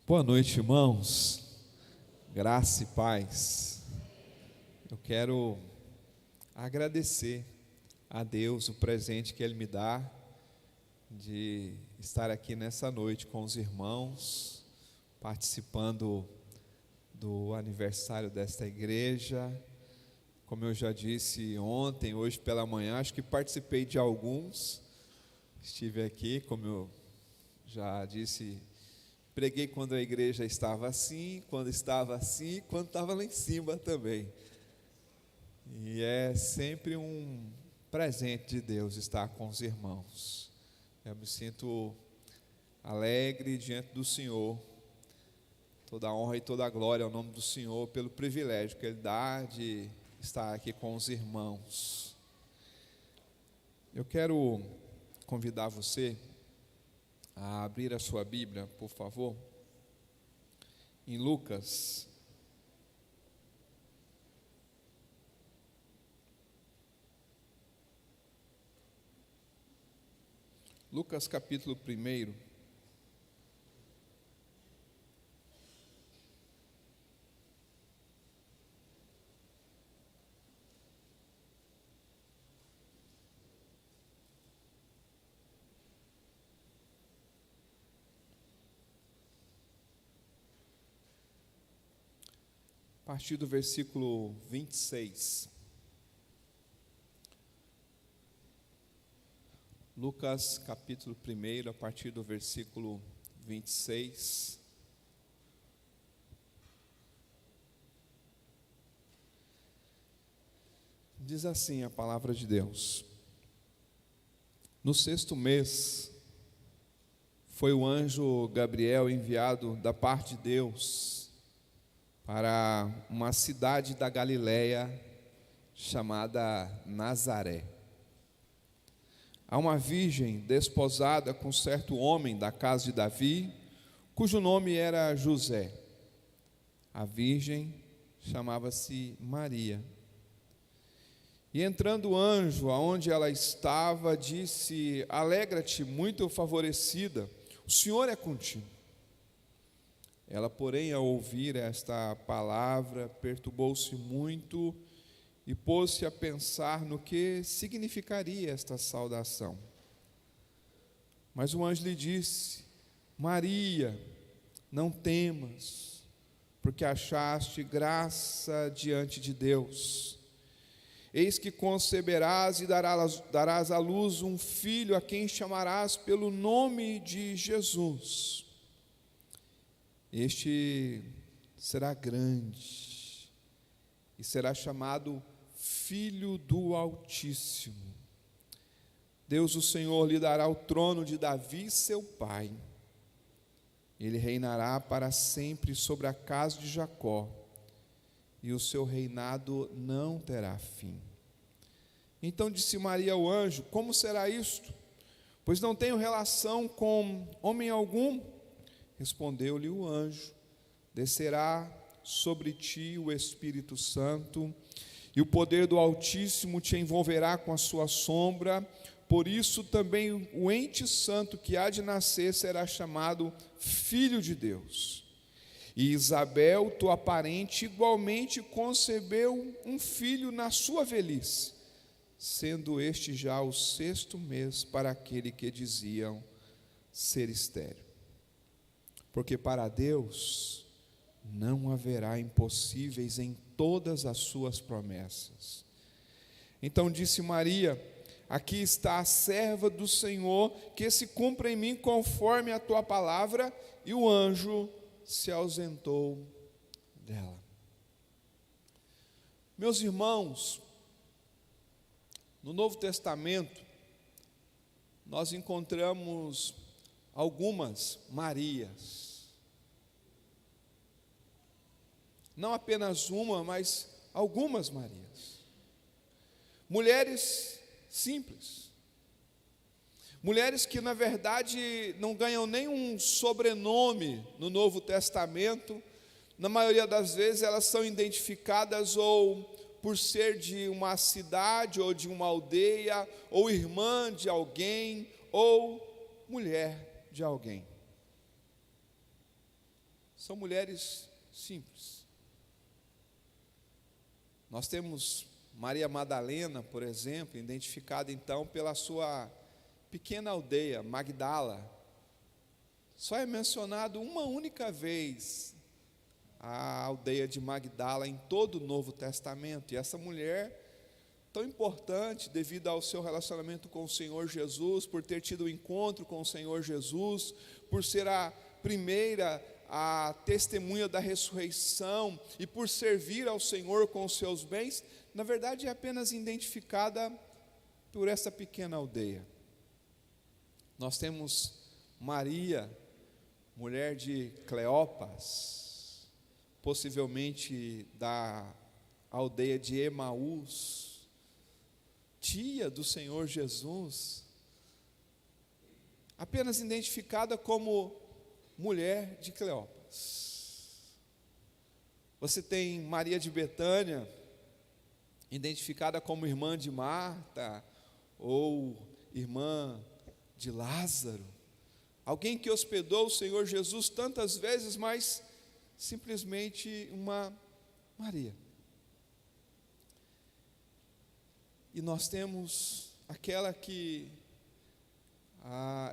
Boa noite, irmãos, graça e paz. Eu quero agradecer a Deus o presente que Ele me dá de estar aqui nessa noite com os irmãos, participando do aniversário desta igreja. Como eu já disse ontem, hoje pela manhã, acho que participei de alguns, estive aqui, como eu já disse, preguei quando a igreja estava assim, quando estava assim, quando estava lá em cima também. E é sempre um presente de Deus estar com os irmãos. Eu me sinto alegre diante do Senhor. Toda a honra e toda a glória ao nome do Senhor pelo privilégio que Ele dá de estar aqui com os irmãos. Eu quero convidar você a abrir a sua Bíblia, por favor, em Lucas. Lucas capítulo 1. A partir do versículo 26. Lucas capítulo 1, a partir do versículo 26. Diz assim a palavra de Deus: No 6º mês, foi o anjo Gabriel enviado da parte de Deus para uma cidade da Galileia chamada Nazaré. Há uma virgem desposada com certo homem da casa de Davi, cujo nome era José. A virgem chamava-se Maria. E entrando o anjo aonde ela estava, disse: Alegra-te, muito favorecida, o Senhor é contigo. Ela, porém, ao ouvir esta palavra, perturbou-se muito e pôs-se a pensar no que significaria esta saudação. Mas o anjo lhe disse: Maria, não temas, porque achaste graça diante de Deus. Eis que conceberás e darás à luz um filho, a quem chamarás pelo nome de Jesus. Este será grande e será chamado Filho do Altíssimo. Deus, o Senhor, lhe dará o trono de Davi, seu pai. Ele reinará para sempre sobre a casa de Jacó, e o seu reinado não terá fim. Então disse Maria ao anjo: Como será isto? Pois não tenho relação com homem algum. Respondeu-lhe o anjo: Descerá sobre ti o Espírito Santo, e o poder do Altíssimo te envolverá com a sua sombra. Por isso também o ente santo que há de nascer será chamado Filho de Deus. E Isabel, tua parente, igualmente concebeu um filho na sua velhice, sendo este já o 6º mês para aquele que diziam ser estéril. Porque para Deus não haverá impossíveis em todas as suas promessas. Então disse Maria: Aqui está a serva do Senhor, que se cumpra em mim conforme a tua palavra. E o anjo se ausentou dela. Meus irmãos, no Novo Testamento, nós encontramos algumas Marias. Não apenas uma, mas algumas Marias. Mulheres simples. Mulheres que, na verdade, não ganham nenhum sobrenome no Novo Testamento. Na maioria das vezes, elas são identificadas ou por ser de uma cidade, ou de uma aldeia, ou irmã de alguém, ou mulher de alguém. são mulheres simples. Nós temos Maria Madalena, por exemplo, identificada então pela sua pequena aldeia, Magdala. Só é mencionado uma única vez a aldeia de Magdala em todo o Novo Testamento. E essa mulher, tão importante devido ao seu relacionamento com o Senhor Jesus, por ter tido um encontro com o Senhor Jesus, por ser a primeira a testemunha da ressurreição e por servir ao Senhor com os seus bens, na verdade é apenas identificada por essa pequena aldeia. Nós temos Maria, mulher de Cleopas, possivelmente da aldeia de Emaús, tia do Senhor Jesus, apenas identificada como mulher de Cleopas. Você tem Maria de Betânia, identificada como irmã de Marta, ou irmã de Lázaro, alguém que hospedou o Senhor Jesus tantas vezes, mas simplesmente uma Maria. E nós temos aquela que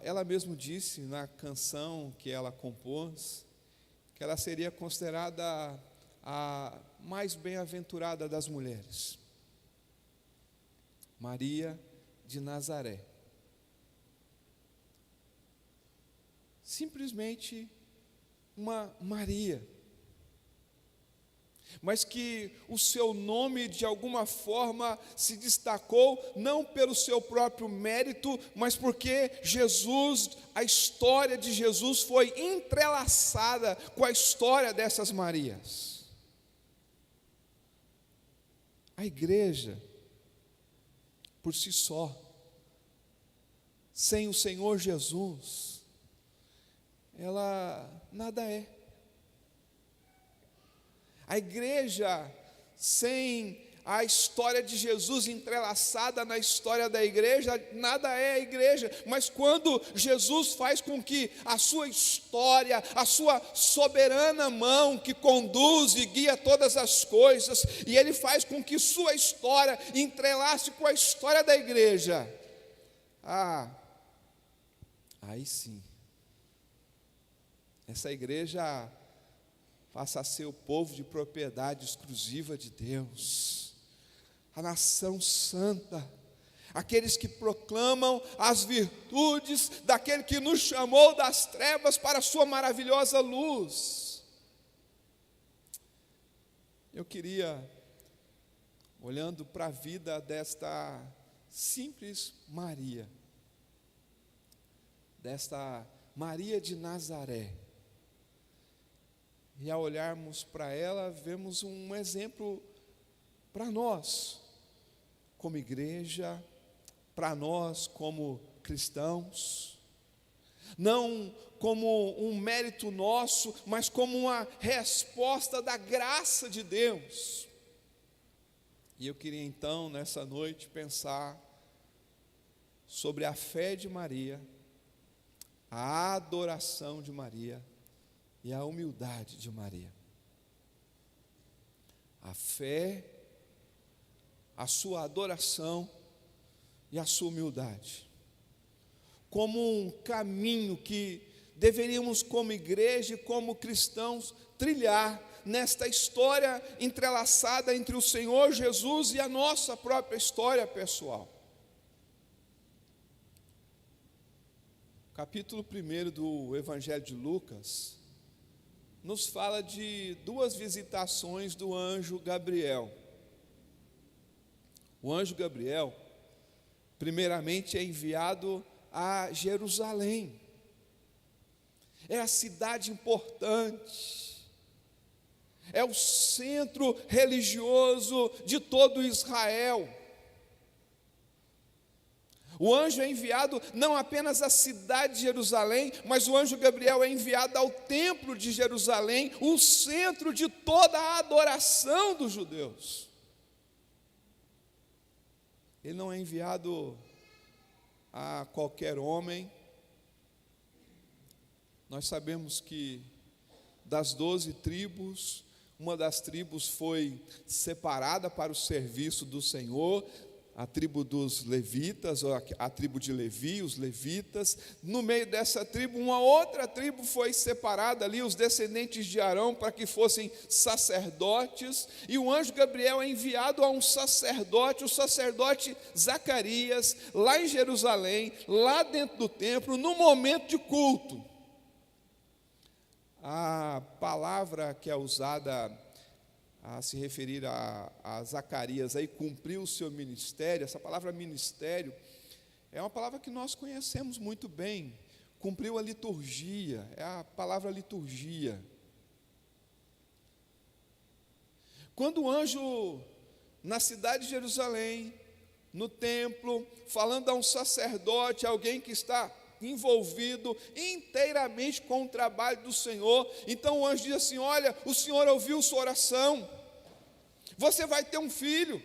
ela mesma disse na canção que ela compôs, que ela seria considerada a mais bem-aventurada das mulheres, Maria de Nazaré. Simplesmente uma Maria, mas que o seu nome de alguma forma se destacou, não pelo seu próprio mérito, mas porque Jesus, a história de Jesus foi entrelaçada com a história dessas Marias. A igreja, por si só, sem o Senhor Jesus, ela nada é. A igreja, sem a história de Jesus entrelaçada na história da igreja, nada é a igreja. Mas quando Jesus faz com que a sua história, a sua soberana mão que conduz e guia todas as coisas, e Ele faz com que sua história entrelace com a história da igreja, aí sim, essa igreja passa a ser o povo de propriedade exclusiva de Deus, a nação santa, aqueles que proclamam as virtudes daquele que nos chamou das trevas para a sua maravilhosa luz. Eu queria, olhando para a vida desta simples Maria, desta Maria de Nazaré, e ao olharmos para ela, vemos um exemplo para nós, como igreja, para nós como cristãos, não como um mérito nosso, mas como uma resposta da graça de Deus. E eu queria então, nessa noite, pensar sobre a fé de Maria, a adoração de Maria, e a humildade de Maria. A fé, a sua adoração e a sua humildade, como um caminho que deveríamos como igreja e como cristãos trilhar nesta história entrelaçada entre o Senhor Jesus e a nossa própria história pessoal. Capítulo 1 do Evangelho de Lucas nos fala de duas visitações do anjo Gabriel. O anjo Gabriel, primeiramente, é enviado a Jerusalém. É a cidade importante, é o centro religioso de todo Israel. O anjo é enviado não apenas à cidade de Jerusalém, mas o anjo Gabriel é enviado ao templo de Jerusalém, o centro de toda a adoração dos judeus. Ele não é enviado a qualquer homem. Nós sabemos que das 12 tribos, uma das tribos foi separada para o serviço do Senhor, a tribo dos levitas, ou a tribo de Levi, os levitas. No meio dessa tribo, uma outra tribo foi separada ali, os descendentes de Arão, para que fossem sacerdotes, e o anjo Gabriel é enviado a um sacerdote, o sacerdote Zacarias, lá em Jerusalém, lá dentro do templo, no momento de culto. A palavra que é usada a se referir a Zacarias, aí cumpriu o seu ministério, essa palavra ministério, é uma palavra que nós conhecemos muito bem, cumpriu a liturgia, é a palavra liturgia. Quando o anjo, na cidade de Jerusalém, no templo, falando a um sacerdote, alguém que está envolvido inteiramente com o trabalho do Senhor, então o anjo diz assim: olha, o Senhor ouviu sua oração, você vai ter um filho,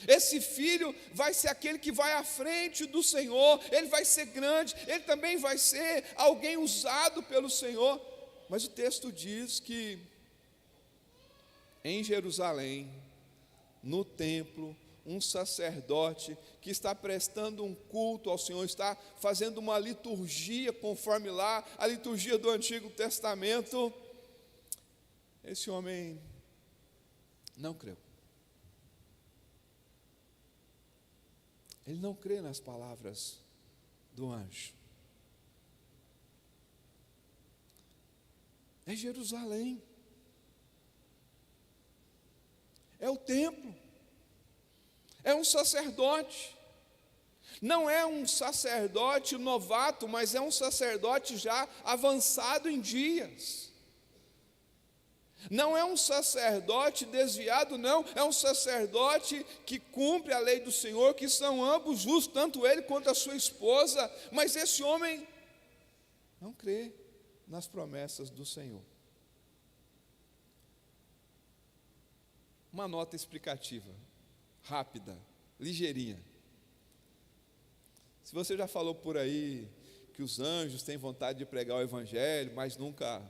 esse filho vai ser aquele que vai à frente do Senhor, ele vai ser grande, ele também vai ser alguém usado pelo Senhor. Mas o texto diz que em Jerusalém, no templo, um sacerdote que está prestando um culto ao Senhor, está fazendo uma liturgia conforme lá a liturgia do Antigo Testamento, esse homem não creu. Ele não crê nas palavras do anjo. É Jerusalém, é o templo, é um sacerdote, não é um sacerdote novato, mas é um sacerdote já avançado em dias. Não é um sacerdote desviado, não, é um sacerdote que cumpre a lei do Senhor, que são ambos justos, tanto ele quanto a sua esposa, mas esse homem não crê nas promessas do Senhor. Uma nota explicativa, rápida, ligeirinha. Se você já falou por aí que os anjos têm vontade de pregar o Evangelho, mas nunca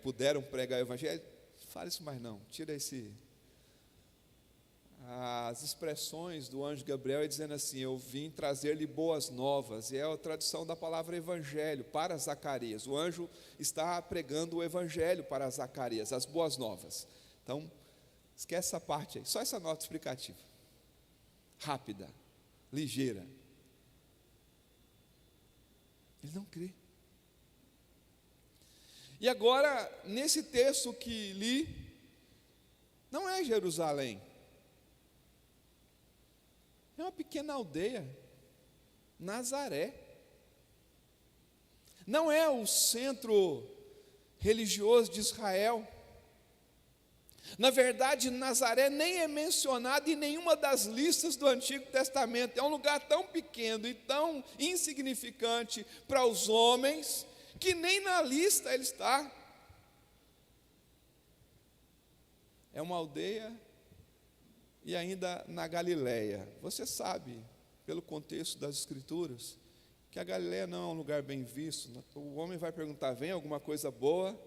puderam pregar o Evangelho, fale isso mais não, tira esse. As expressões do anjo Gabriel é dizendo assim: eu vim trazer-lhe boas novas, e é a tradução da palavra Evangelho para Zacarias. O anjo está pregando o Evangelho para Zacarias, as boas novas. Então, esquece essa parte aí, só essa nota explicativa, rápida, ligeira. Ele não crê. E agora, nesse texto que li, não é Jerusalém, é uma pequena aldeia, Nazaré. Não é o centro religioso de Israel. Na verdade, Nazaré nem é mencionado em nenhuma das listas do Antigo Testamento. É um lugar tão pequeno e tão insignificante para os homens, que nem na lista ele está. É uma aldeia e ainda na Galileia. Você sabe, pelo contexto das Escrituras, que a Galileia não é um lugar bem visto. O homem vai perguntar: vem alguma coisa boa?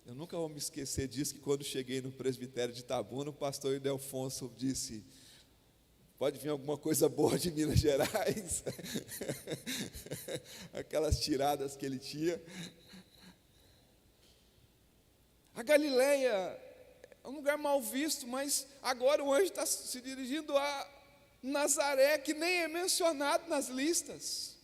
Eu nunca vou me esquecer disso, que quando cheguei no presbitério de Itabuna, o pastor Ildefonso disse: pode vir alguma coisa boa de Minas Gerais? Aquelas tiradas que ele tinha. A Galileia é um lugar mal visto, mas agora o anjo está se dirigindo a Nazaré, que nem é mencionado nas listas.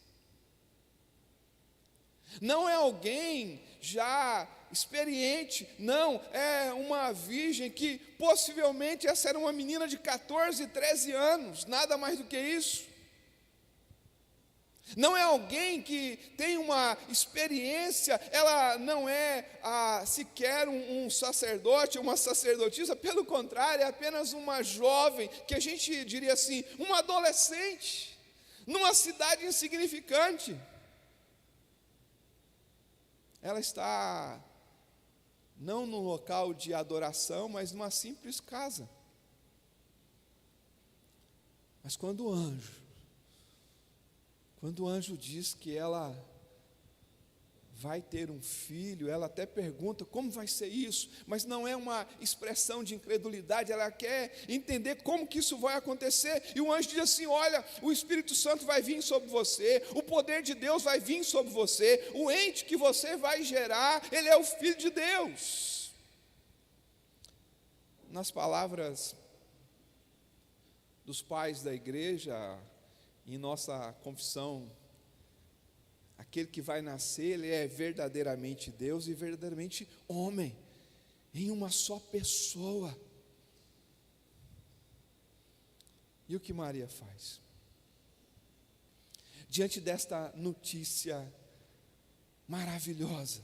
Não é alguém já experiente, não, é uma virgem que possivelmente essa era uma menina de 14, 13 anos, nada mais do que isso. Não é alguém que tem uma experiência, ela não é sequer um sacerdote, uma sacerdotisa, pelo contrário, é apenas uma jovem, que a gente diria assim, uma adolescente, numa cidade insignificante. Ela está não num local de adoração, mas numa simples casa. Mas quando o anjo diz que ela vai ter um filho, ela até pergunta como vai ser isso, mas não é uma expressão de incredulidade, ela quer entender como que isso vai acontecer, e o anjo diz assim: olha, o Espírito Santo vai vir sobre você, o poder de Deus vai vir sobre você, o ente que você vai gerar, ele é o Filho de Deus. Nas palavras dos pais da igreja, em nossa confissão, aquele que vai nascer, ele é verdadeiramente Deus e verdadeiramente homem, em uma só pessoa. E o que Maria faz? Diante desta notícia maravilhosa,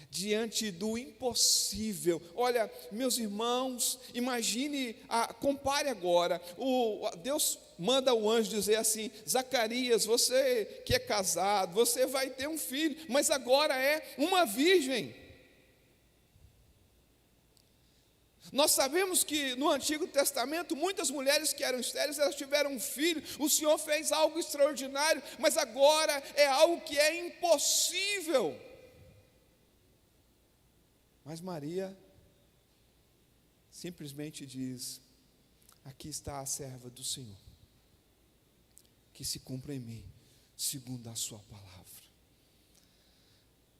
diante do impossível, olha, meus irmãos, imagine, compare agora, Deus manda o anjo dizer assim: Zacarias, você que é casado, você vai ter um filho, mas agora é uma virgem. Nós sabemos que no Antigo Testamento, muitas mulheres que eram estéreis, elas tiveram um filho, o Senhor fez algo extraordinário, mas agora é algo que é impossível. Mas Maria simplesmente diz: aqui está a serva do Senhor, que se cumpra em mim, segundo a sua palavra.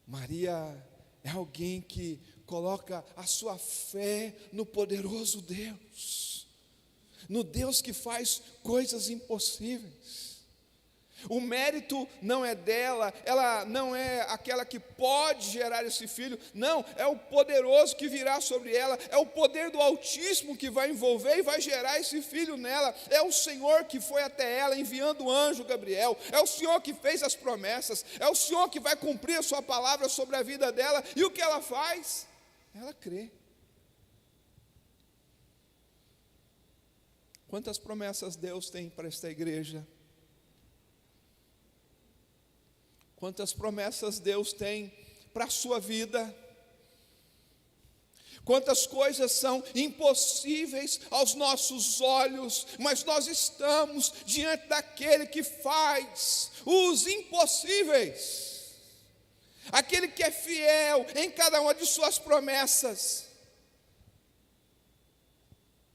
Maria é alguém que coloca a sua fé no poderoso Deus, no Deus que faz coisas impossíveis. O mérito não é dela, ela não é aquela que pode gerar esse filho, não, é o poderoso que virá sobre ela, é o poder do Altíssimo que vai envolver e vai gerar esse filho nela, é o Senhor que foi até ela enviando o anjo Gabriel, é o Senhor que fez as promessas, é o Senhor que vai cumprir a sua palavra sobre a vida dela, e o que ela faz? Ela crê. Quantas promessas Deus tem para esta igreja? Quantas promessas Deus tem para a sua vida? Quantas coisas são impossíveis aos nossos olhos, mas nós estamos diante daquele que faz os impossíveis, aquele que é fiel em cada uma de suas promessas.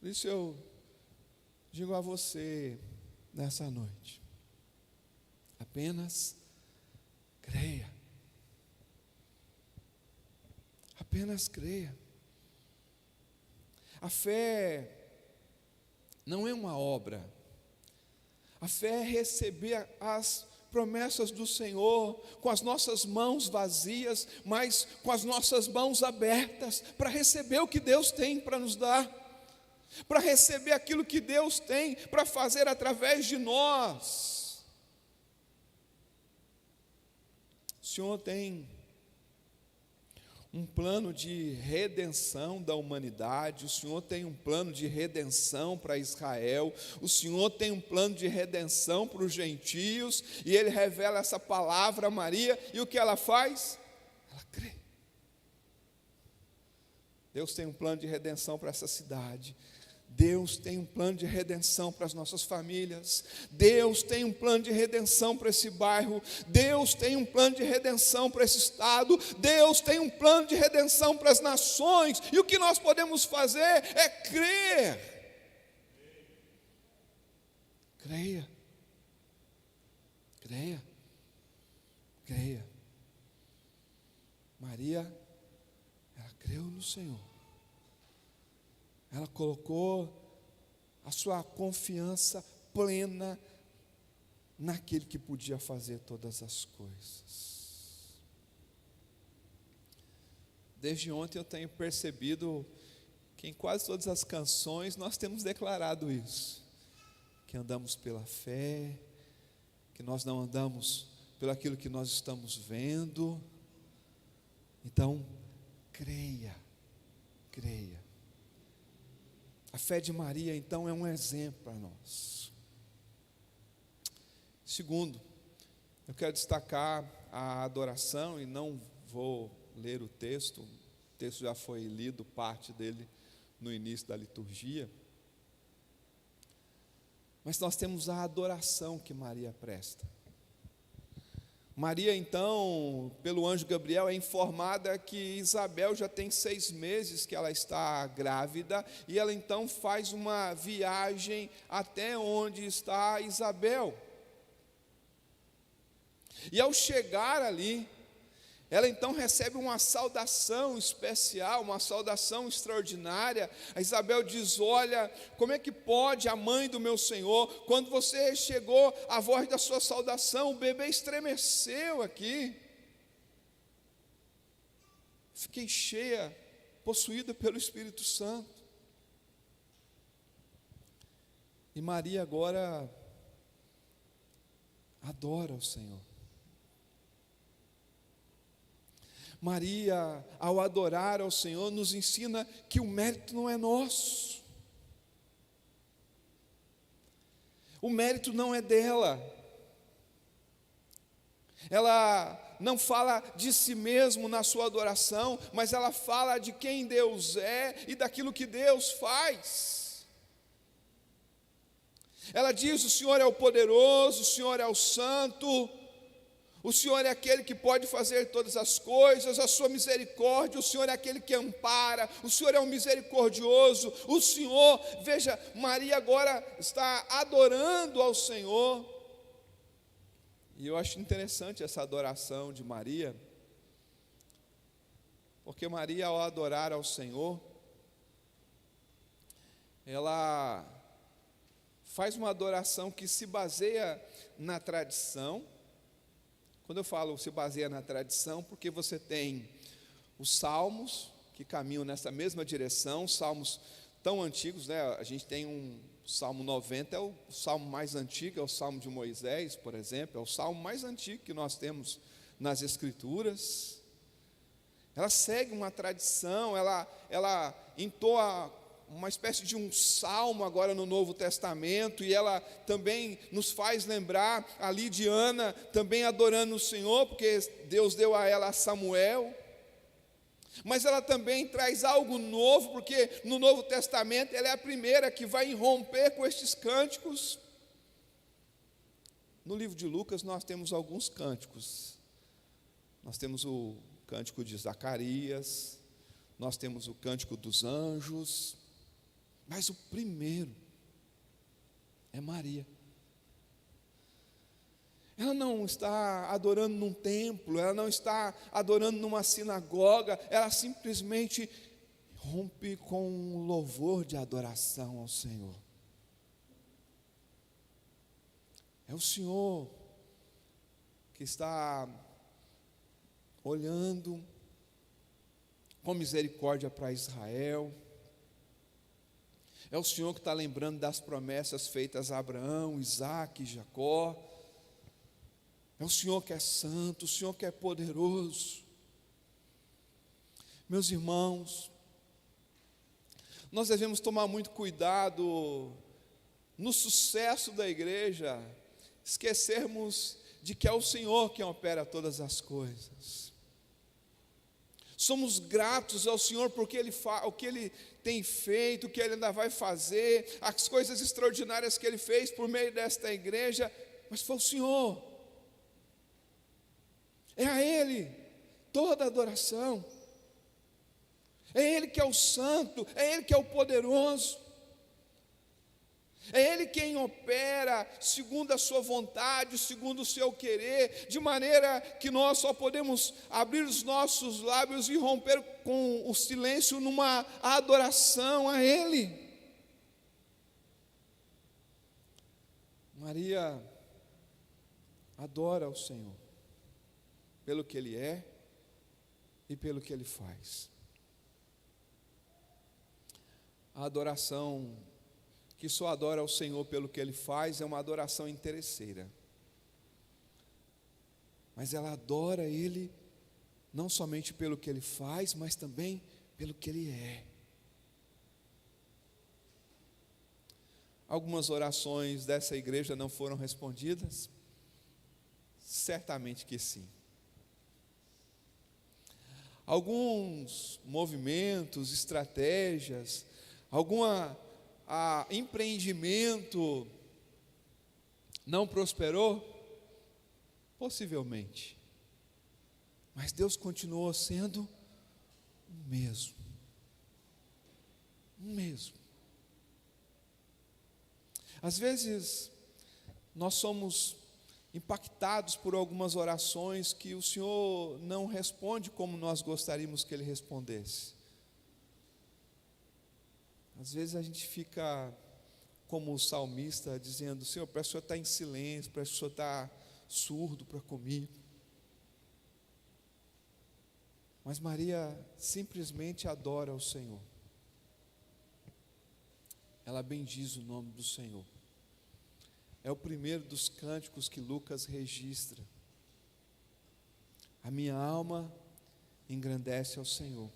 Por isso eu digo a você nessa noite: apenas creia. Apenas creia. A fé não é uma obra. A fé é receber as promessas do Senhor com as nossas mãos vazias, mas com as nossas mãos abertas para receber o que Deus tem para nos dar, para receber aquilo que Deus tem para fazer através de nós. O Senhor tem um plano de redenção da humanidade, o Senhor tem um plano de redenção para Israel, o Senhor tem um plano de redenção para os gentios, e Ele revela essa palavra a Maria, e o que ela faz? Ela crê. Deus tem um plano de redenção para essa cidade, Deus tem um plano de redenção para as nossas famílias, Deus tem um plano de redenção para esse bairro, Deus tem um plano de redenção para esse estado, Deus tem um plano de redenção para as nações, e o que nós podemos fazer é crer. Creia, creia, creia. Maria, ela creu no Senhor. Ela colocou a sua confiança plena naquele que podia fazer todas as coisas. Desde ontem eu tenho percebido que em quase todas as canções nós temos declarado isso, que andamos pela fé, que nós não andamos pelo aquilo que nós estamos vendo. Então, creia, creia. A fé de Maria, então, é um exemplo para nós. Segundo, eu quero destacar a adoração, e não vou ler o texto já foi lido, parte dele, no início da liturgia. Mas nós temos a adoração que Maria presta. Maria, então, pelo anjo Gabriel, é informada que Isabel já tem 6 meses que ela está grávida, e ela então faz uma viagem até onde está Isabel. E ao chegar ali, ela então recebe uma saudação especial, uma saudação extraordinária. A Isabel diz: olha, como é que pode a mãe do meu Senhor? Quando você chegou, a voz da sua saudação, o bebê estremeceu aqui. Fiquei cheia, possuída pelo Espírito Santo. E Maria agora adora o Senhor. Maria, ao adorar ao Senhor, nos ensina que o mérito não é nosso. O mérito não é dela. Ela não fala de si mesmo na sua adoração, mas ela fala de quem Deus é e daquilo que Deus faz. Ela diz: o Senhor é o poderoso, o Senhor é o santo, o Senhor é aquele que pode fazer todas as coisas, a sua misericórdia, o Senhor é aquele que ampara, o Senhor é um misericordioso, o Senhor, veja, Maria agora está adorando ao Senhor. E eu acho interessante essa adoração de Maria, porque Maria, ao adorar ao Senhor, ela faz uma adoração que se baseia na tradição. Quando eu falo se baseia na tradição, porque você tem os salmos que caminham nessa mesma direção, salmos tão antigos, né? A gente tem um Salmo 90, é o salmo mais antigo, é o Salmo de Moisés, por exemplo, é o salmo mais antigo que nós temos nas Escrituras. Ela segue uma tradição, ela entoa uma espécie de um salmo agora no Novo Testamento, e ela também nos faz lembrar ali de Ana, também adorando o Senhor, porque Deus deu a ela Samuel. Mas ela também traz algo novo, porque no Novo Testamento ela é a primeira que vai irromper com estes cânticos. No livro de Lucas nós temos alguns cânticos. Nós temos o cântico de Zacarias, nós temos o cântico dos anjos, mas o primeiro é Maria. Ela não está adorando num templo, ela não está adorando numa sinagoga, ela simplesmente rompe com um louvor de adoração ao Senhor. É o Senhor que está olhando com misericórdia para Israel. É o Senhor que está lembrando das promessas feitas a Abraão, Isaque e Jacó. É o Senhor que é santo, o Senhor que é poderoso. Meus irmãos, nós devemos tomar muito cuidado no sucesso da igreja, esquecermos de que é o Senhor quem opera todas as coisas. Somos gratos ao Senhor porque o que Ele tem feito, o que Ele ainda vai fazer, as coisas extraordinárias que Ele fez por meio desta igreja, mas foi o Senhor. É a Ele toda a adoração. É Ele que é o santo, é Ele que é o poderoso. É Ele quem opera segundo a sua vontade, segundo o seu querer, de maneira que nós só podemos abrir os nossos lábios e romper com o silêncio numa adoração a Ele. Maria adora o Senhor pelo que Ele é e pelo que Ele faz. A adoração que só adora o Senhor pelo que Ele faz é uma adoração interesseira. Mas ela adora Ele não somente pelo que Ele faz, mas também pelo que Ele é. Algumas orações dessa igreja não foram respondidas? Certamente que sim. Alguns movimentos, estratégias, empreendimento não prosperou? Possivelmente. Mas Deus continuou sendo o mesmo. O mesmo. Às vezes, nós somos impactados por algumas orações que o Senhor não responde como nós gostaríamos que Ele respondesse. Às vezes a gente fica como o salmista dizendo: Senhor, parece que o Senhor está em silêncio, parece que o Senhor está surdo para comigo. Mas Maria simplesmente adora o Senhor. Ela bendiz o nome do Senhor. É o primeiro dos cânticos que Lucas registra. A minha alma engrandece ao Senhor.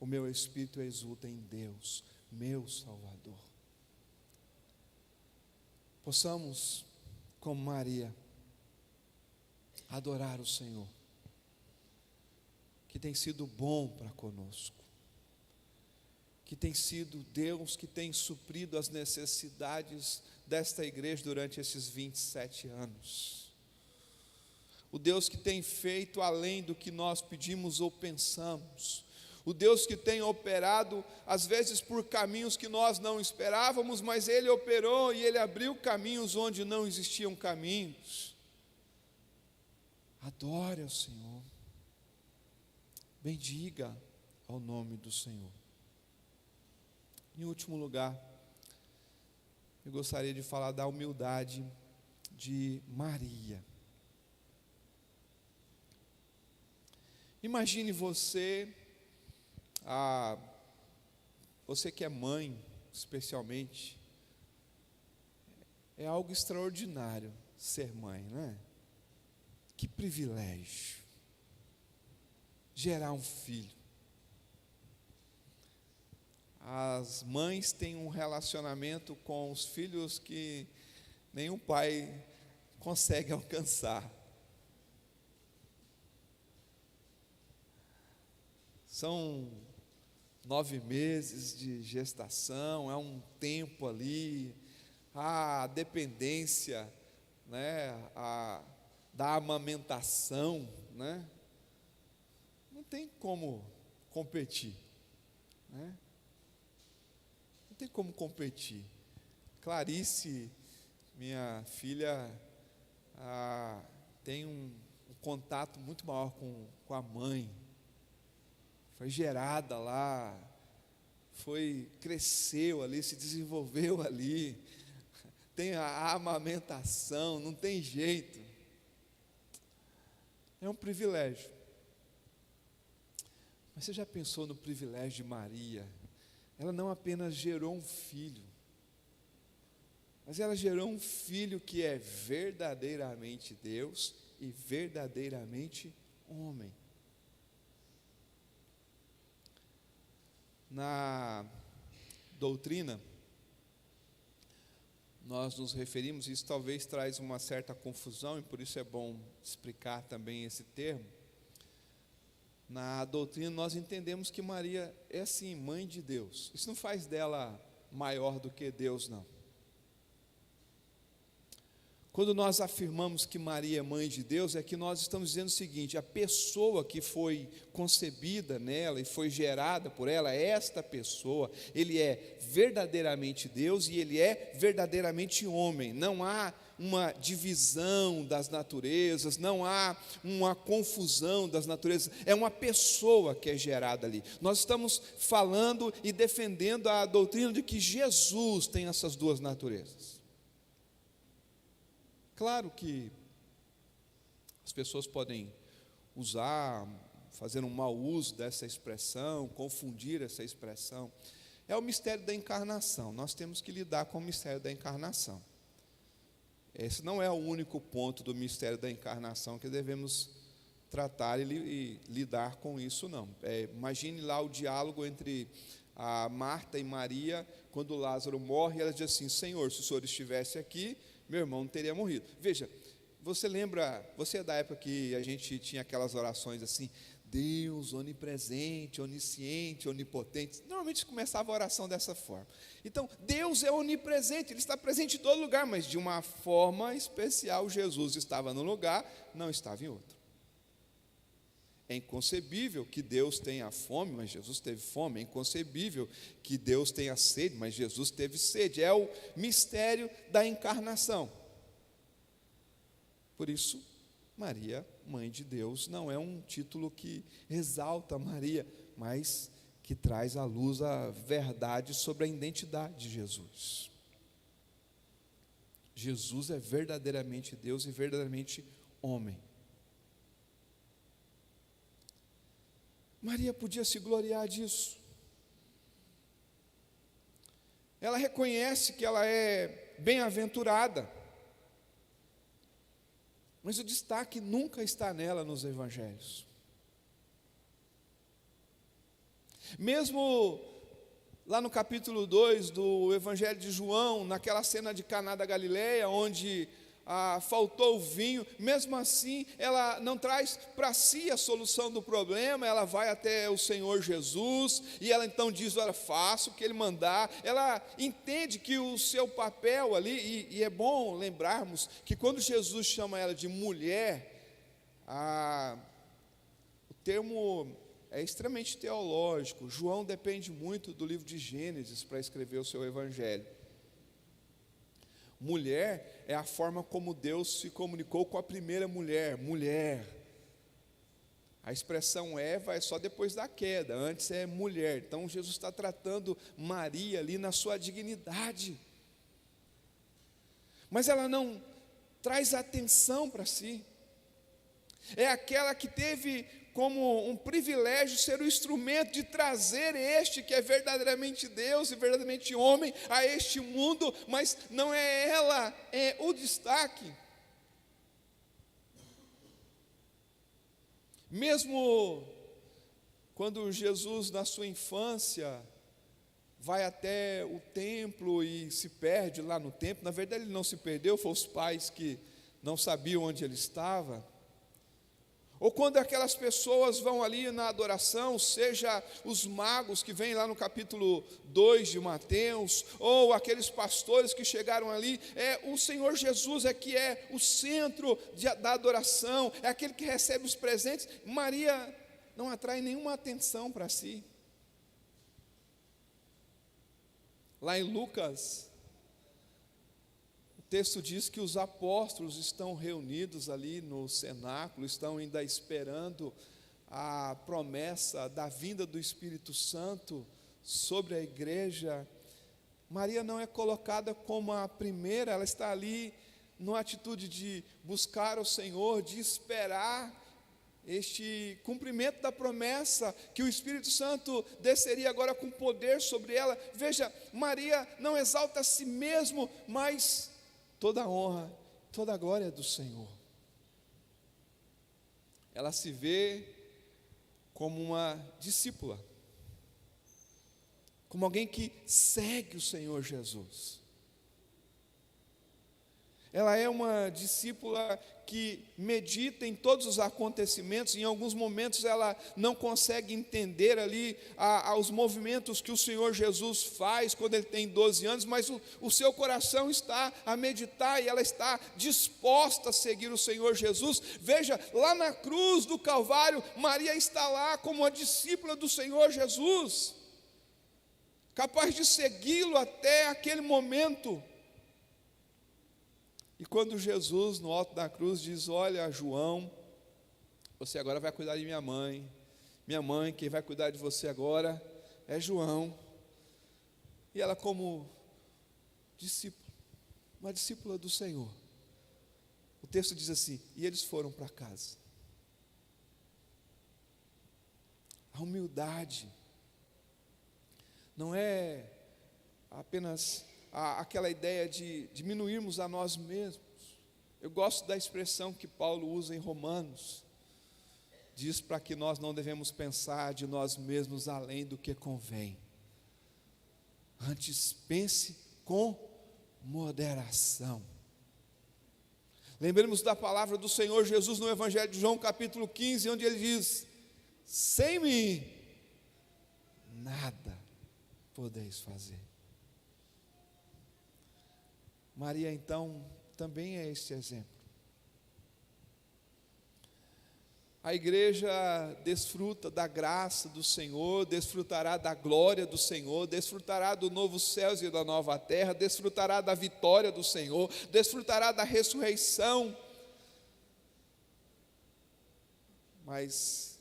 O meu espírito exulta em Deus, meu Salvador. Possamos, como Maria, adorar o Senhor, que tem sido bom para conosco, que tem sido Deus que tem suprido as necessidades desta igreja durante esses 27 anos. O Deus que tem feito além do que nós pedimos ou pensamos. O Deus que tem operado, às vezes por caminhos que nós não esperávamos, mas Ele operou e Ele abriu caminhos onde não existiam caminhos. Adore ao Senhor. Bendiga ao nome do Senhor. Em último lugar, eu gostaria de falar da humildade de Maria. Imagine você que é mãe, especialmente, é algo extraordinário ser mãe, não é? Que privilégio, gerar um filho. As mães têm um relacionamento com os filhos que nenhum pai consegue alcançar. São 9 meses de gestação, é um tempo ali, a dependência, né, da amamentação, né, não tem como competir, né? Não tem como competir. Clarice, minha filha, tem um contato muito maior com a mãe. Foi gerada lá, cresceu ali, se desenvolveu ali, tem a amamentação, não tem jeito. É um privilégio. Mas você já pensou no privilégio de Maria? Ela não apenas gerou um filho, mas ela gerou um filho que é verdadeiramente Deus e verdadeiramente homem. Na doutrina, nós nos referimos, isso talvez traz uma certa confusão, e por isso é bom explicar também esse termo. Na doutrina nós entendemos que Maria é sim mãe de Deus. Isso não faz dela maior do que Deus, não. Quando nós afirmamos que Maria é mãe de Deus, é que nós estamos dizendo o seguinte: a pessoa que foi concebida nela e foi gerada por ela, esta pessoa, ele é verdadeiramente Deus e ele é verdadeiramente homem. Não há uma divisão das naturezas, não há uma confusão das naturezas, é uma pessoa que é gerada ali. Nós estamos falando e defendendo a doutrina de que Jesus tem essas duas naturezas. Claro que as pessoas podem fazer um mau uso dessa expressão, confundir essa expressão. É o mistério da encarnação, nós temos que lidar com o mistério da encarnação. Esse não é o único ponto do mistério da encarnação que devemos tratar e lidar com isso, não. Imagine lá o diálogo entre a Marta e Maria, quando Lázaro morre, ela diz assim: Senhor, se o Senhor estivesse aqui, meu irmão não teria morrido. Veja, você é da época que a gente tinha aquelas orações assim: Deus onipresente, onisciente, onipotente. Normalmente começava a oração dessa forma. Então, Deus é onipresente, Ele está presente em todo lugar, mas de uma forma especial. Jesus estava num lugar, não estava em outro. É inconcebível que Deus tenha fome, mas Jesus teve fome. É inconcebível que Deus tenha sede, mas Jesus teve sede. É o mistério da encarnação. Por isso, Maria, mãe de Deus, não é um título que exalta Maria, mas que traz à luz a verdade sobre a identidade de Jesus. Jesus é verdadeiramente Deus e verdadeiramente homem. Maria podia se gloriar disso. Ela reconhece que ela é bem-aventurada, mas o destaque nunca está nela nos evangelhos. Mesmo lá no capítulo 2 do Evangelho de João, naquela cena de Caná da Galileia, onde faltou o vinho, mesmo assim, ela não traz para si a solução do problema, ela vai até o Senhor Jesus, e ela então diz, olha, faça o que Ele mandar. Ela entende que o seu papel ali, e é bom lembrarmos, que quando Jesus chama ela de mulher, o termo é extremamente teológico. João depende muito do livro de Gênesis para escrever o seu evangelho. Mulher é a forma como Deus se comunicou com a primeira mulher, mulher. A expressão Eva é só depois da queda, antes é mulher. Então Jesus está tratando Maria ali na sua dignidade. Mas ela não traz atenção para si. É aquela que teve como um privilégio ser o instrumento de trazer este que é verdadeiramente Deus e verdadeiramente homem a este mundo, mas não é ela, é o destaque. Mesmo quando Jesus, na sua infância, vai até o templo e se perde lá no templo, na verdade ele não se perdeu, foram os pais que não sabiam onde ele estava. Ou quando aquelas pessoas vão ali na adoração, seja os magos que vêm lá no capítulo 2 de Mateus, ou aqueles pastores que chegaram ali, o Senhor Jesus é que é o centro da adoração, é aquele que recebe os presentes. Maria não atrai nenhuma atenção para si. Lá em Lucas, o texto diz que os apóstolos estão reunidos ali no cenáculo, estão ainda esperando a promessa da vinda do Espírito Santo sobre a igreja. Maria não é colocada como a primeira, ela está ali numa atitude de buscar o Senhor, de esperar este cumprimento da promessa, que o Espírito Santo desceria agora com poder sobre ela. Veja, Maria não exalta a si mesmo, mas toda a honra, toda a glória é do Senhor. Ela se vê como uma discípula, como alguém que segue o Senhor Jesus. Ela é uma discípula que medita em todos os acontecimentos. Em alguns momentos ela não consegue entender ali os movimentos que o Senhor Jesus faz quando ele tem 12 anos, mas o seu coração está a meditar e ela está disposta a seguir o Senhor Jesus. Veja, lá na cruz do Calvário, Maria está lá como a discípula do Senhor Jesus, capaz de segui-lo até aquele momento. E quando Jesus, no alto da cruz, diz, olha, João, você agora vai cuidar de minha mãe, quem vai cuidar de você agora é João. E ela, como discípula, uma discípula do Senhor, o texto diz assim, e eles foram para casa. A humildade não é apenas aquela ideia de diminuirmos a nós mesmos. Eu gosto da expressão que Paulo usa em Romanos, diz para que nós não devemos pensar de nós mesmos além do que convém, antes pense com moderação. Lembremos da palavra do Senhor Jesus no Evangelho de João capítulo 15, onde ele diz, sem mim, nada podeis fazer. Maria, então, também é este exemplo. A igreja desfruta da graça do Senhor, desfrutará da glória do Senhor, desfrutará do novo céu e da nova terra, desfrutará da vitória do Senhor, desfrutará da ressurreição. Mas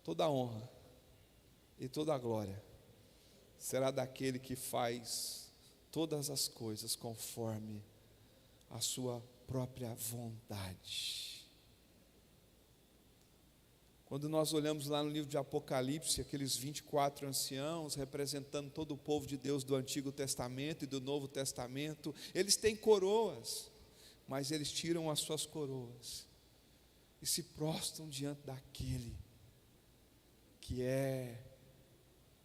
toda a honra e toda a glória será daquele que faz todas as coisas conforme a sua própria vontade. Quando nós olhamos lá no livro de Apocalipse, aqueles 24 anciãos representando todo o povo de Deus do Antigo Testamento e do Novo Testamento, eles têm coroas, mas eles tiram as suas coroas e se prostram diante daquele que é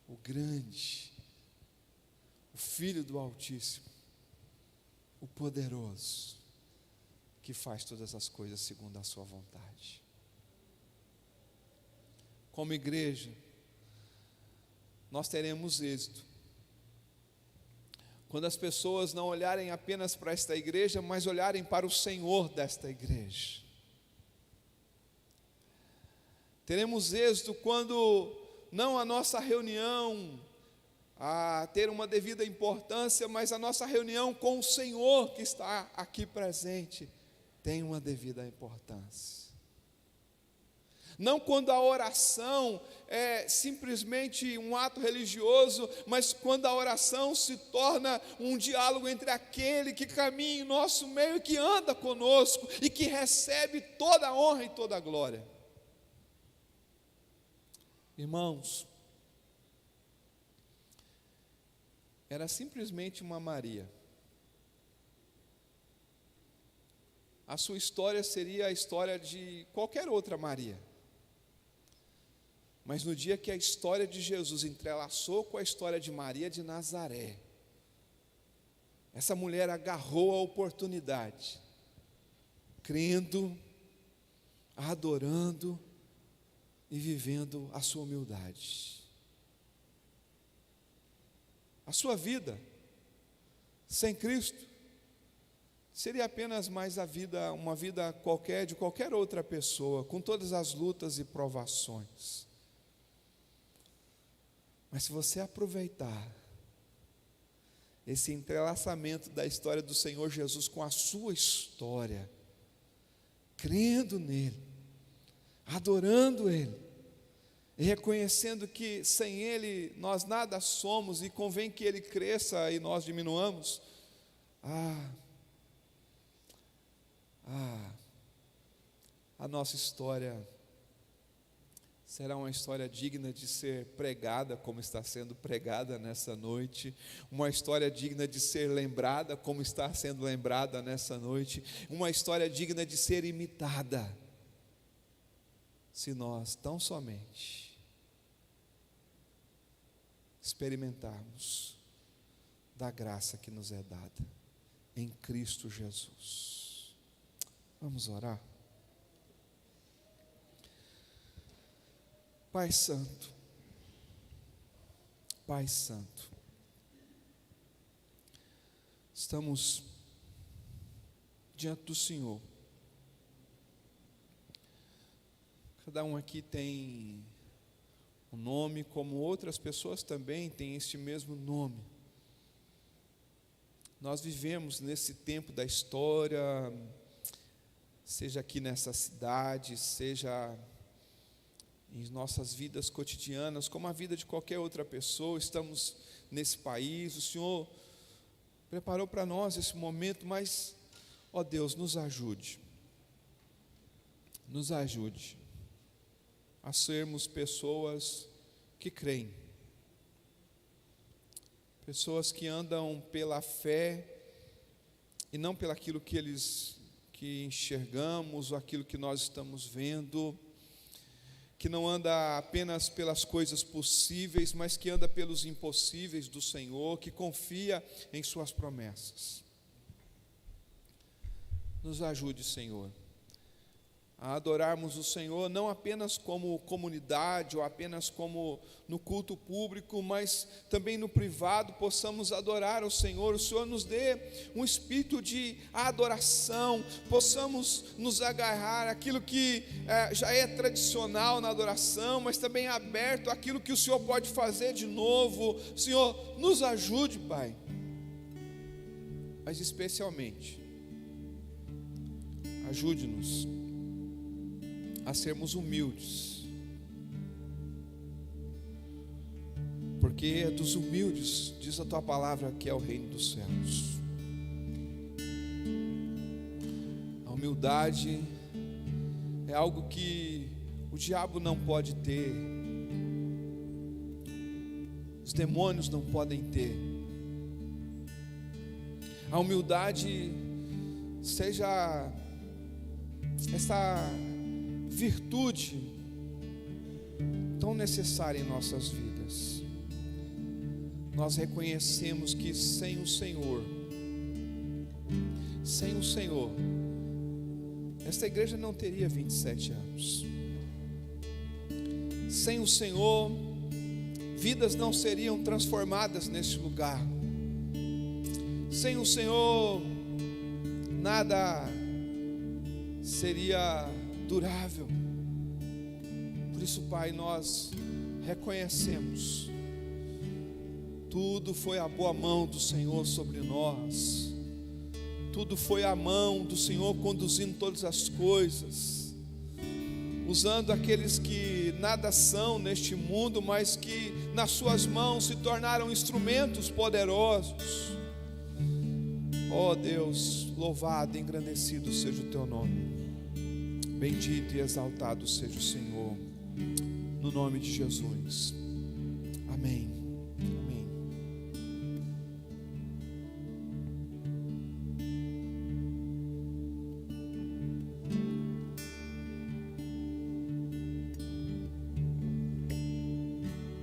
o grande, o Filho do Altíssimo, o poderoso, que faz todas as coisas segundo a sua vontade. Como igreja, nós teremos êxito quando as pessoas não olharem apenas para esta igreja, mas olharem para o Senhor desta igreja. Teremos êxito quando não a nossa reunião a ter uma devida importância, mas a nossa reunião com o Senhor que está aqui presente tem uma devida importância. Não quando a oração é simplesmente um ato religioso, mas quando a oração se torna um diálogo entre aquele que caminha em nosso meio, que anda conosco e que recebe toda a honra e toda a glória. Irmãos, era simplesmente uma Maria. A sua história seria a história de qualquer outra Maria. Mas no dia que a história de Jesus entrelaçou com a história de Maria de Nazaré, essa mulher agarrou a oportunidade, crendo, adorando e vivendo a sua humildade. A sua vida sem Cristo seria apenas mais uma vida qualquer de qualquer outra pessoa, com todas as lutas e provações. Mas se você aproveitar esse entrelaçamento da história do Senhor Jesus com a sua história, crendo nele, adorando ele, e reconhecendo que sem ele nós nada somos e convém que ele cresça e nós diminuamos, a nossa história será uma história digna de ser pregada, como está sendo pregada nessa noite, uma história digna de ser lembrada, como está sendo lembrada nessa noite, uma história digna de ser imitada, se nós tão somente experimentarmos da graça que nos é dada em Cristo Jesus. Vamos orar? Pai Santo, Pai Santo, estamos diante do Senhor. Cada um aqui tem um nome, como outras pessoas também têm este mesmo nome. Nós vivemos nesse tempo da história, seja aqui nessa cidade, seja em nossas vidas cotidianas, como a vida de qualquer outra pessoa. Estamos nesse país, o Senhor preparou para nós esse momento, mas, ó Deus, nos ajude a sermos pessoas que creem, pessoas que andam pela fé e não pelo aquilo que enxergamos ou aquilo que nós estamos vendo, que não anda apenas pelas coisas possíveis, mas que anda pelos impossíveis do Senhor, que confia em suas promessas. Nos ajude, Senhor, a adorarmos o Senhor, não apenas como comunidade ou apenas como no culto público, mas também no privado possamos adorar o Senhor. O Senhor nos dê um espírito de adoração, possamos nos agarrar àquilo que já é tradicional na adoração, mas também aberto àquilo que o Senhor pode fazer de novo. Senhor, nos ajude, Pai, mas especialmente ajude-nos a sermos humildes, porque é dos humildes, diz a tua palavra, que é o reino dos céus. A humildade é algo que o diabo não pode ter, os demônios não podem ter. A humildade seja essa virtude tão necessária em nossas vidas. Nós reconhecemos que sem o Senhor, esta igreja não teria 27 anos. Sem o Senhor, vidas não seriam transformadas neste lugar. Sem o Senhor, nada seria durável. Por isso, Pai, nós reconhecemos, tudo foi a boa mão do Senhor sobre nós, tudo foi a mão do Senhor conduzindo todas as coisas, usando aqueles que nada são neste mundo, mas que nas suas mãos se tornaram instrumentos poderosos. Ó Deus, louvado e engrandecido seja o teu nome. Bendito e exaltado seja o Senhor, no nome de Jesus. Amém. Amém.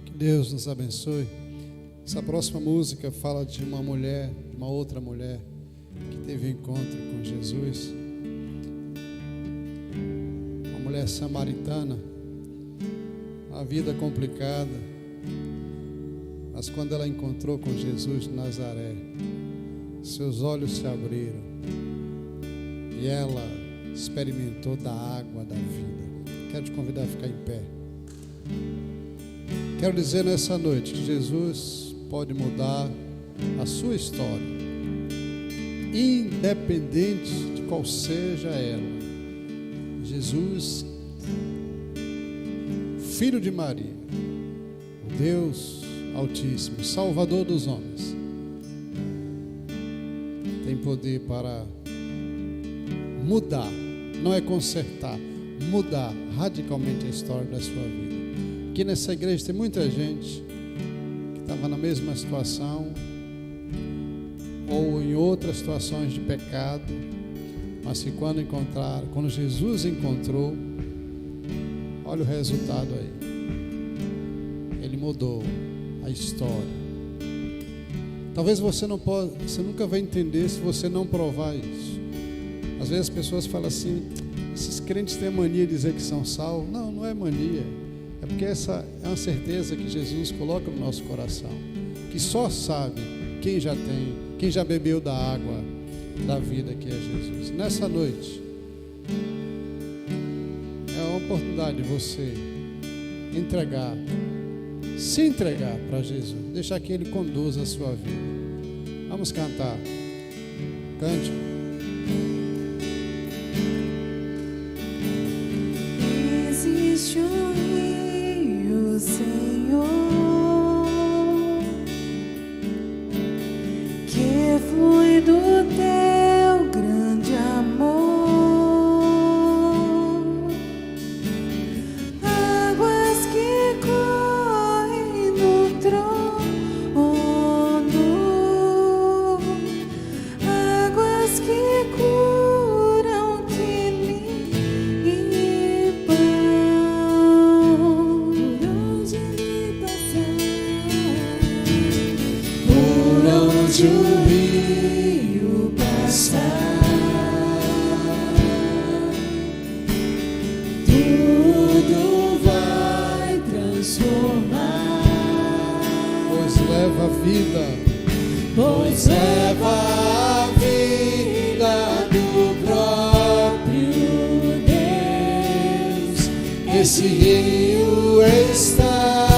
Que Deus nos abençoe. Essa próxima música fala de uma mulher, de uma outra mulher que teve um encontro com Jesus. Mulher samaritana, a vida complicada, mas quando ela encontrou com Jesus de Nazaré, seus olhos se abriram e ela experimentou da água da vida. Quero te convidar a ficar em pé. Quero dizer nessa noite que Jesus pode mudar a sua história, independente de qual seja ela. Jesus, Filho de Maria, Deus Altíssimo, Salvador dos homens, tem poder para mudar, não é consertar, mudar radicalmente a história da sua vida. Aqui nessa igreja tem muita gente que estava na mesma situação ou em outras situações de pecado, mas que quando Jesus encontrou, olha o resultado aí. Ele mudou a história. Talvez você nunca vai entender se você não provar isso. Às vezes as pessoas falam assim: esses crentes têm a mania de dizer que são salvos. Não, não é mania. É porque essa é uma certeza que Jesus coloca no nosso coração, que só sabe quem já tem, quem já bebeu da água da vida que é Jesus. Nessa noite é a oportunidade de você se entregar para Jesus, deixar que Ele conduza a sua vida. Vamos cantar. Cante. Existe um rio, Senhor, que flui do teu grande amor, águas que correm no trono, águas que correm vida, pois leva a vida do próprio Deus. esse rio está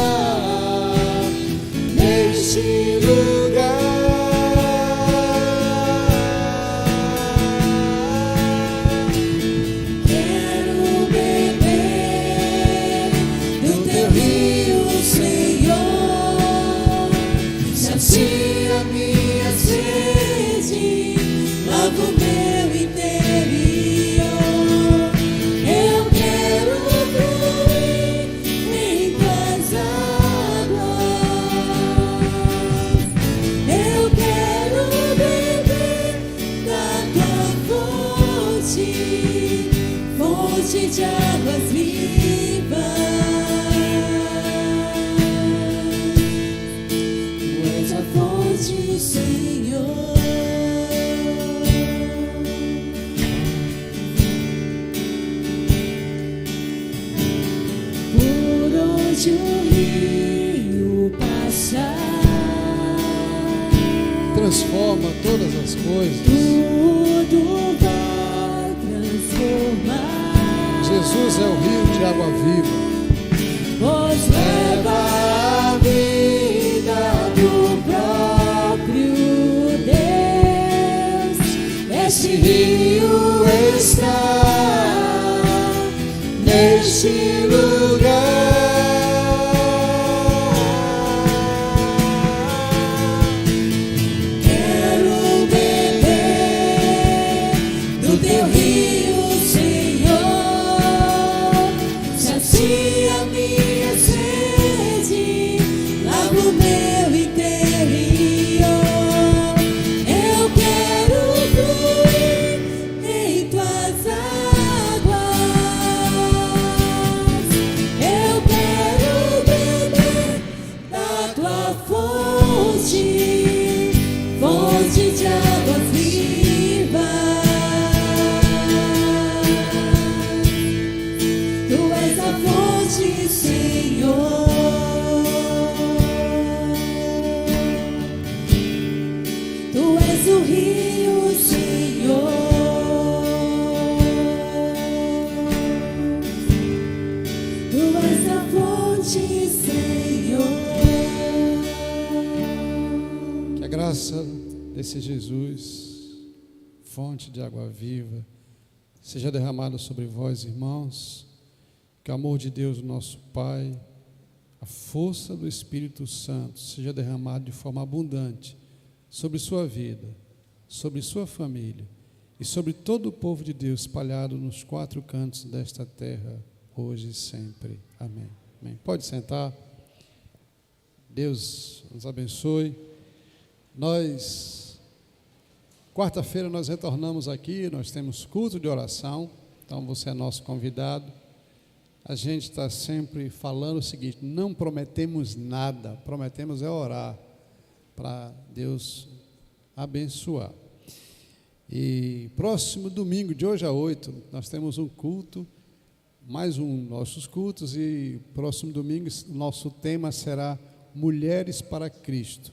Neste lugar, quero beber do teu rio, Senhor. Sacia minha sede, lava o meu interior. Eu quero fluir em tuas águas. Eu quero beber da tua fonte, fonte de águas vivas. Tu és a fonte, Senhor. Por onde o rio passar, transforma todas as coisas. tudo vai transformar. Jesus é o rio de água viva. Pois leva a vida do próprio Deus. Esse rio está neste lugar. Quero beber do teu rio, Senhor. Sacia minha sede, lava o meu interior. Eu quero fluir em tuas águas. Eu quero beber da tua fonte, fonte de águas vivas. Tu és a fonte, Senhor. Tu és o rio, Senhor. Tu és a fonte, Senhor. Que a graça desse Jesus, fonte de água viva, seja derramada sobre vós, irmãos. Que o amor de Deus, nosso Pai, a força do Espírito Santo seja derramado de forma abundante sobre sua vida, sobre sua família e sobre todo o povo de Deus espalhado nos quatro cantos desta terra, hoje e sempre. Amém. Amém. Pode sentar. Deus nos abençoe. Quarta-feira nós retornamos aqui, nós temos culto de oração, então você é nosso convidado. A gente está sempre falando o seguinte: não prometemos nada, prometemos é orar para Deus abençoar. E próximo domingo, de hoje a 8, nós temos um culto, mais um dos nossos cultos, e próximo domingo nosso tema será Mulheres para Cristo.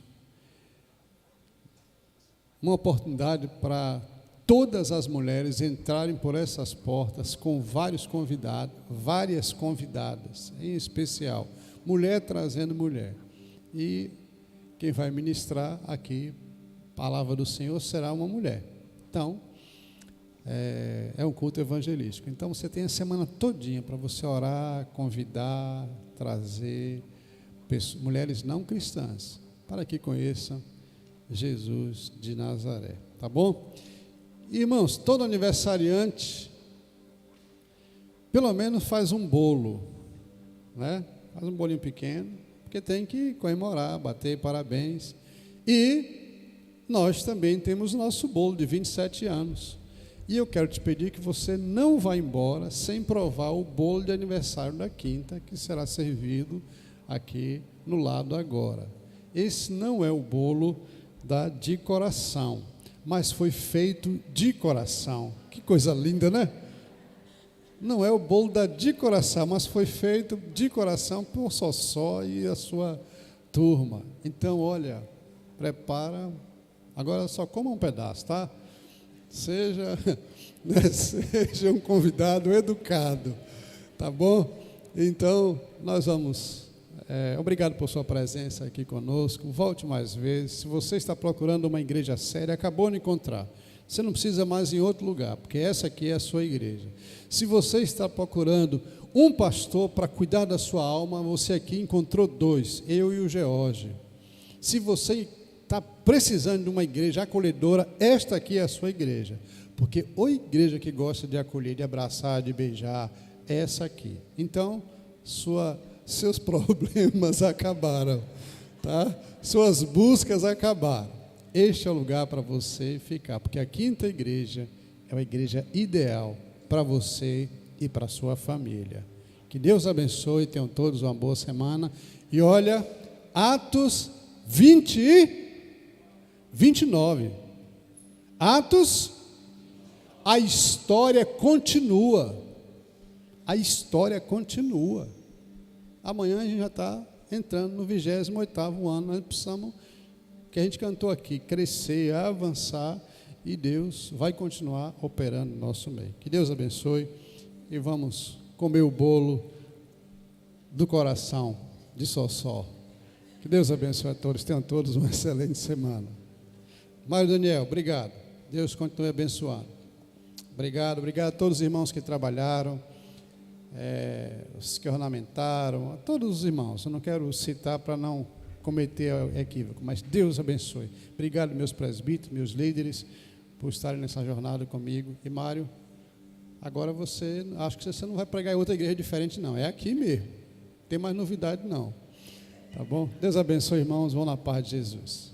Uma oportunidade para todas as mulheres entrarem por essas portas com várias convidadas, em especial, mulher trazendo mulher. E quem vai ministrar aqui, palavra do Senhor, será uma mulher. Então, é um culto evangelístico. Então, você tem a semana todinha para você orar, convidar, trazer mulheres não cristãs, para que conheçam Jesus de Nazaré. Tá bom? Irmãos, todo aniversariante, pelo menos faz um bolo, né? Faz um bolinho pequeno, porque tem que comemorar, bater parabéns. E nós também temos o nosso bolo de 27 anos. E eu quero te pedir que você não vá embora sem provar o bolo de aniversário da quinta, que será servido aqui no lado agora. Esse não é o bolo de coração, mas foi feito de coração. Que coisa linda, né? Não é o bolo de coração, mas foi feito de coração por Sossó e a sua turma. Então, olha, prepara. Agora só coma um pedaço, tá? Seja, né, seja um convidado educado, tá bom? Então, nós vamos. Obrigado por sua presença aqui conosco. Volte mais vezes. Se você está procurando uma igreja séria, acabou de encontrar. Você não precisa mais ir em outro lugar, porque essa aqui é a sua igreja. Se você está procurando um pastor para cuidar da sua alma, você aqui encontrou 2, eu e o George. Se você está precisando de uma igreja acolhedora, esta aqui é a sua igreja. Porque a igreja que gosta de acolher, de abraçar, de beijar, é essa aqui. Então, seus problemas acabaram, tá? Suas buscas acabaram. Este é o lugar para você ficar, porque a quinta igreja é uma igreja ideal para você e para a sua família. Que Deus abençoe, tenham todos uma boa semana. E olha, Atos 20 e 29. Atos, a história continua. A história continua. Amanhã a gente já está entrando no 28º ano. Nós precisamos, que a gente cantou aqui, crescer, avançar, e Deus vai continuar operando no nosso meio. Que Deus abençoe, e vamos comer o bolo do coração de Sossó. Que Deus abençoe a todos, tenham todos uma excelente semana. Mário Daniel, obrigado. Deus continue abençoando. Obrigado a todos os irmãos que trabalharam, os que ornamentaram, a todos os irmãos. Eu não quero citar para não cometer equívoco, mas Deus abençoe. Obrigado, meus presbíteros, meus líderes, por estarem nessa jornada comigo. E Mário, agora acho que você não vai pregar em outra igreja diferente, não. É aqui mesmo. Não tem mais novidade, não. Tá bom? Deus abençoe, irmãos. Vão na paz de Jesus.